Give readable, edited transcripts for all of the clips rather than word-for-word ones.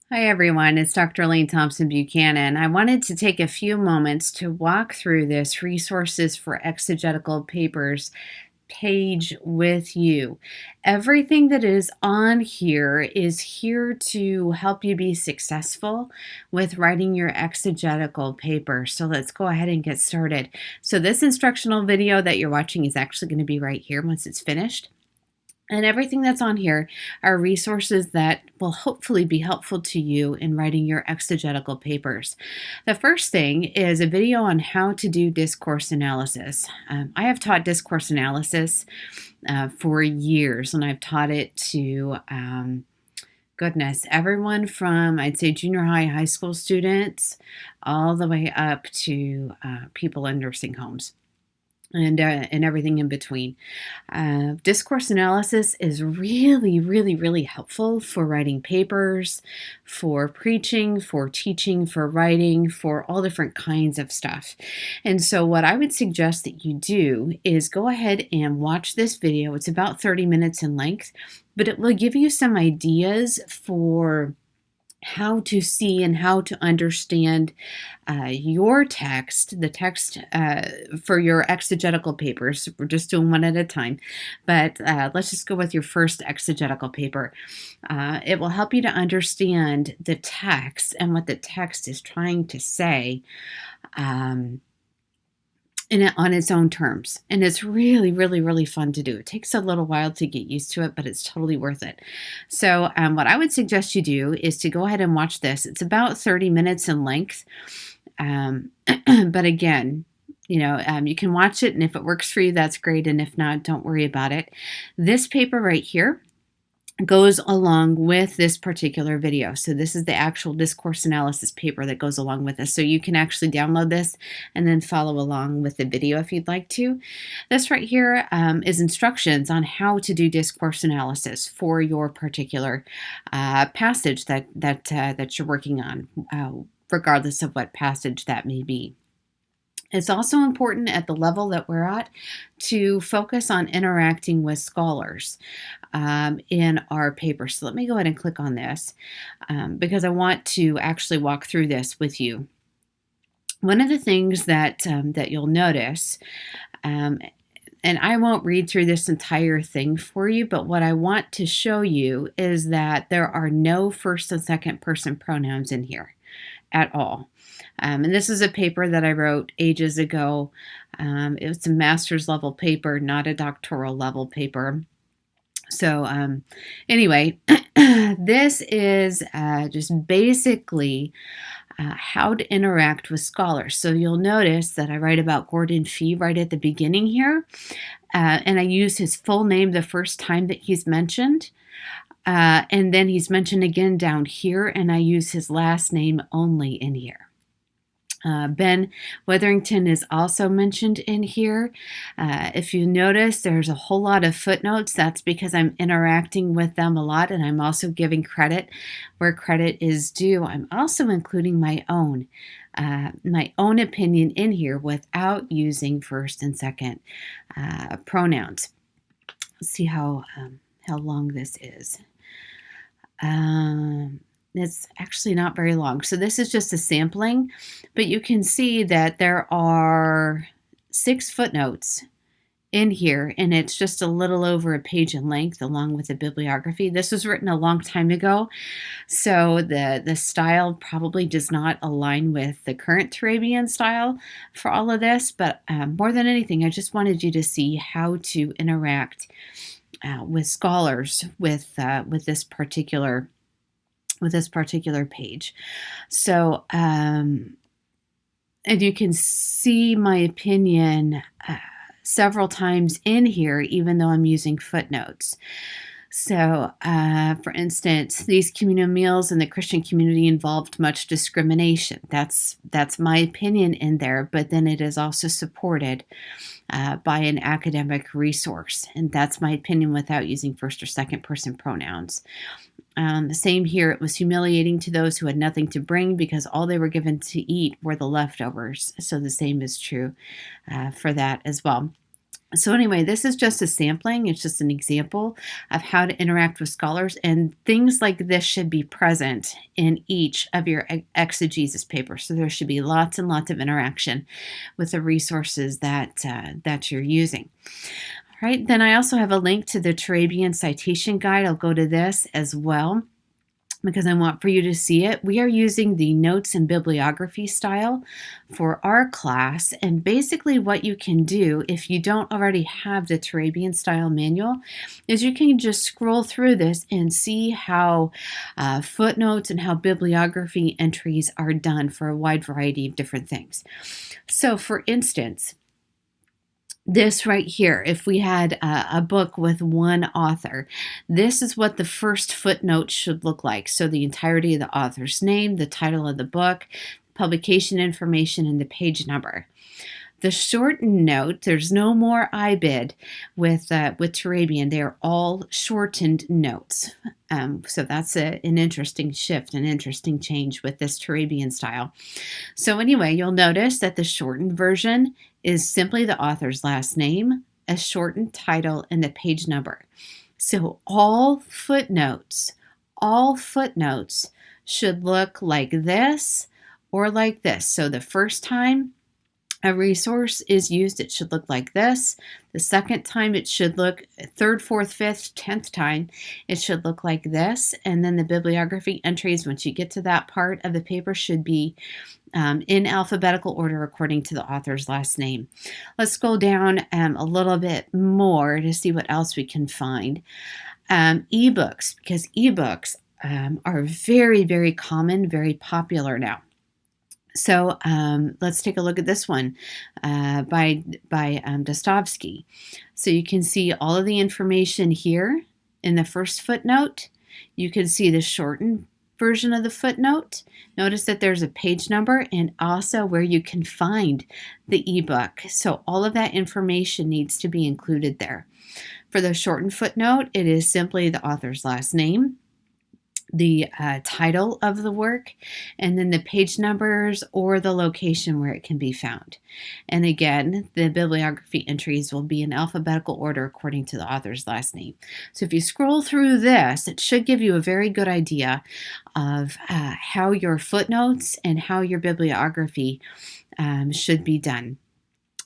Hi everyone, it's Dr. Elaine Thompson Buchanan. I wanted to take a few moments to walk through this Resources for Exegetical Papers page with you. Everything that is on here is here to help you be successful with writing your exegetical paper. So let's go ahead and get started. So this instructional video that you're watching is actually going to be right here once it's finished. And everything that's on here are resources that will hopefully be helpful to you in writing your exegetical papers. The first thing is a video on how to do discourse analysis. I have taught discourse analysis for years, and I've taught it to goodness, everyone from, I'd say, junior high school students, all the way up to people in nursing homes and everything in between. Discourse analysis is really helpful for writing papers, for preaching, for teaching, for writing, for all different kinds of stuff. And so what I would suggest that you do is go ahead and watch this video. It's about 30 minutes in length, but it will give you some ideas for how to see and how to understand your text, the text for your exegetical papers. We're just doing one at a time, but let's just go with your first exegetical paper. It will help you to understand the text and what the text is trying to say. On its own terms. And it's really fun to do. It takes a little while to get used to it, but it's totally worth it. So what I would suggest you do is to go ahead and watch this. It's about 30 minutes in length. But again, you can watch it, and if it works for you, that's great. And if not, don't worry about it. This paper right here goes along with this particular video. So this is the actual discourse analysis paper that goes along with this. So you can actually download this and then follow along with the video if you'd like to. This right here is instructions on how to do discourse analysis for your particular passage that you're working on, regardless of what passage that may be. It's also important at the level that we're at to focus on interacting with scholars in our paper. So let me go ahead and click on this because I want to actually walk through this with you. One of the things that you'll notice, and I won't read through this entire thing for you, but what I want to show you is that there are no first and second person pronouns in here at all. And this is a paper that I wrote ages ago. It was a master's level paper, not a doctoral level paper. So anyway, this is just basically how to interact with scholars. So you'll notice that I write about Gordon Fee right at the beginning here. And I use his full name the first time that he's mentioned. And then he's mentioned again down here, and I use his last name only in here. Ben Witherington is also mentioned in here. If you notice, there's a whole lot of footnotes. That's because I'm interacting with them a lot, and I'm also giving credit where credit is due. I'm also including my own opinion in here without using first and second pronouns. Let's see how long this is. It's actually not very long. So this is just a sampling, but you can see that there are 6 footnotes in here, and it's just a little over a page in length along with the bibliography. This was written a long time ago, so the style probably does not align with the current Turabian style for all of this, but more than anything, I just wanted you to see how to interact with scholars with this particular page. So, and you can see my opinion several times in here, even though I'm using footnotes. So, for instance, these communal meals in the Christian community involved much discrimination. That's my opinion in there, but then it is also supported by an academic resource, and that's my opinion without using first or second person pronouns. The same here. It was humiliating to those who had nothing to bring because all they were given to eat were the leftovers. So the same is true for that as well. So anyway, this is just a sampling. It's just an example of how to interact with scholars, and things like this should be present in each of your exegesis papers. So there should be lots and lots of interaction with the resources that you're using. All right, then I also have a link to the Turabian citation guide. I'll go to this as well, because I want for you to see it. We are using the notes and bibliography style for our class, and basically what you can do if you don't already have the Turabian style manual is you can just scroll through this and see how footnotes and how bibliography entries are done for a wide variety of different things. So for instance, this right here, if we had a book with one author, this is what the first footnote should look like. So the entirety of the author's name, the title of the book, publication information, and the page number. The shortened note, there's no more IBID with Turabian. They're all shortened notes. So that's an interesting shift, an interesting change with this Turabian style. So anyway, you'll notice that the shortened version is simply the author's last name, a shortened title, and the page number. So all footnotes should look like this or like this. So the first time a resource is used, it should look like this. The second time it should look, third, fourth, fifth, 10th time, it should look like this. And then the bibliography entries, once you get to that part of the paper, should be in alphabetical order according to the author's last name. Let's go down a little bit more to see what else we can find. Ebooks, because ebooks are very, very common, very popular now. So let's take a look at this one by Dostoevsky. So you can see all of the information here in the first footnote. You can see the shortened version of the footnote. Notice that there's a page number and also where you can find the ebook. So all of that information needs to be included there. For the shortened footnote, it is simply the author's last name, the title of the work, and then the page numbers or the location where it can be found. And again, the bibliography entries will be in alphabetical order according to the author's last name. So if you scroll through this, it should give you a very good idea of how your footnotes and how your bibliography should be done.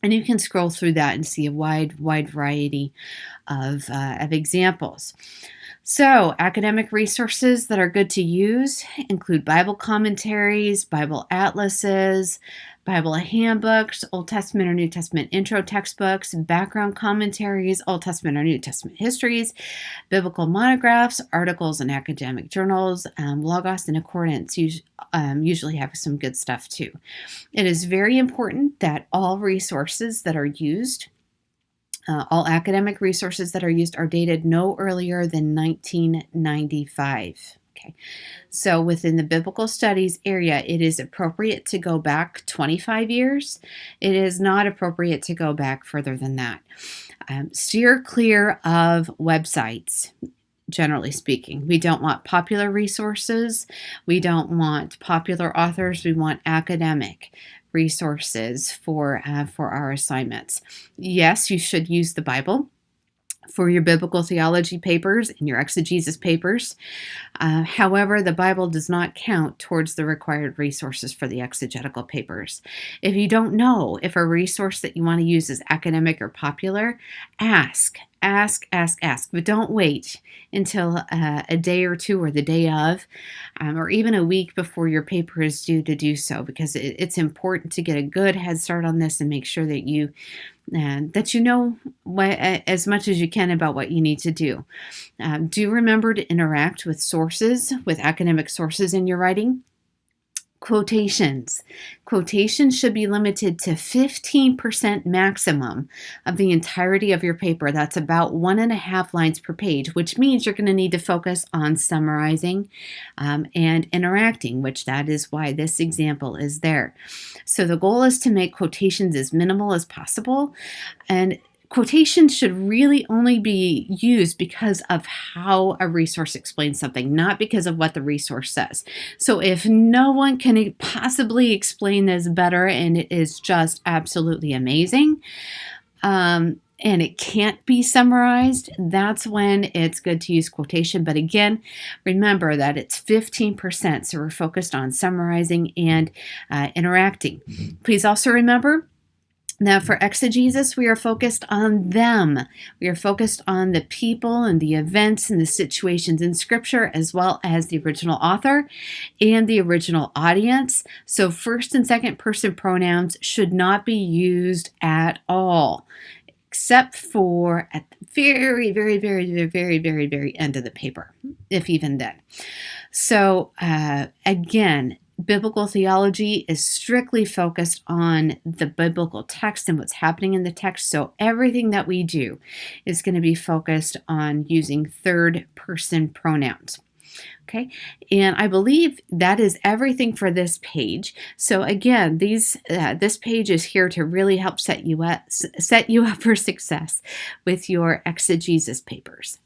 And you can scroll through that and see a wide variety of examples. So academic resources that are good to use include Bible commentaries, Bible atlases, Bible handbooks, Old Testament or New Testament intro textbooks, background commentaries, Old Testament or New Testament histories, biblical monographs, articles in academic journals, Logos and Accordance usually have some good stuff too. It is very important that all resources that are used, all academic resources that are used, are dated no earlier than 1995. Okay, so within the biblical studies area, it is appropriate to go back 25 years. It is not appropriate to go back further than that. Steer clear of websites. Generally speaking, we don't want popular resources. We don't want popular authors. We want academic resources for our assignments. Yes, you should use the Bible for your biblical theology papers and your exegesis papers. However, the Bible does not count towards the required resources for the exegetical papers. If you don't know if a resource that you want to use is academic or popular, ask. But don't wait until a day or two or the day of, or even a week before your paper is due to do so, because it's important to get a good head start on this and make sure that you know as much as you can about what you need to do. Do remember to interact with sources, with academic sources in your writing. Quotations. Quotations should be limited to 15% maximum of the entirety of your paper. That's about 1.5 lines per page, which means you're going to need to focus on summarizing and interacting, which that is why this example is there. So the goal is to make quotations as minimal as possible, and quotations should really only be used because of how a resource explains something, not because of what the resource says. So if no one can possibly explain this better and it is just absolutely amazing, and it can't be summarized, that's when it's good to use quotation. But again, remember that it's 15%, so we're focused on summarizing and interacting. Please also remember now, for exegesis, we are focused on them. We are focused on the people and the events and the situations in Scripture, as well as the original author and the original audience. So first and second person pronouns should not be used at all, except for at the very, very, very, very, very, very, very end of the paper, if even then. So again, biblical theology is strictly focused on the biblical text and what's happening in the text. So everything that we do is going to be focused on using third person pronouns. Okay, and I believe that is everything for this page. So again, this page is here to really help set you up for success with your exegesis papers.